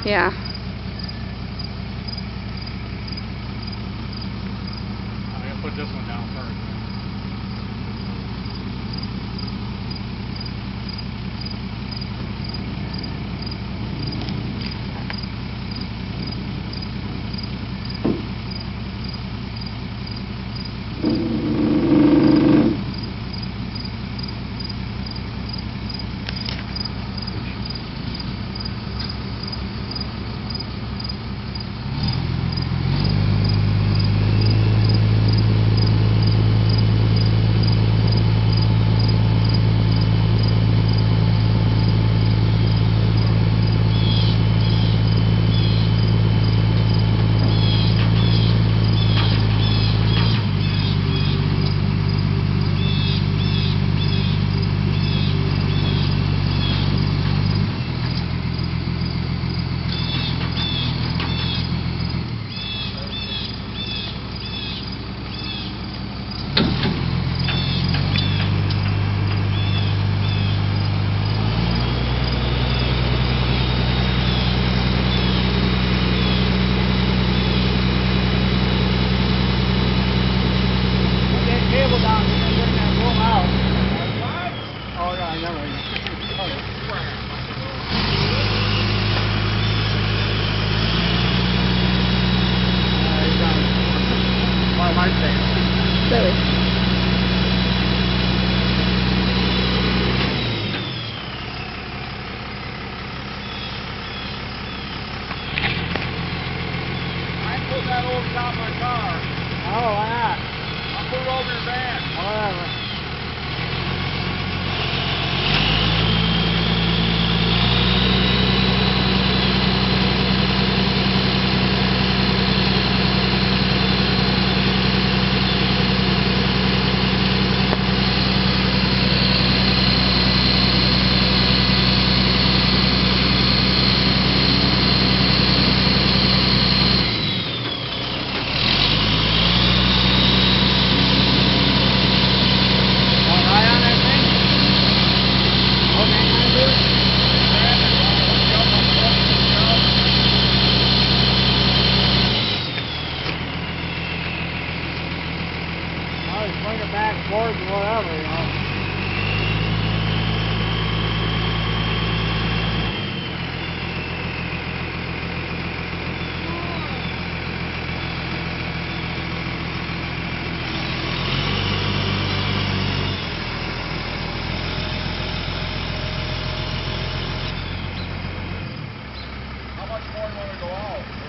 Yeah. I'm going to put this one down first. Cable down here and bring that boom out. What? Oh, yeah, I never. He's done. What am I saying? Silly. I pulled that over top of my car. Oh, why not? I'll put it over your van. Whatever. Bring it back and forth or whatever, you know. How much more do you want to go out?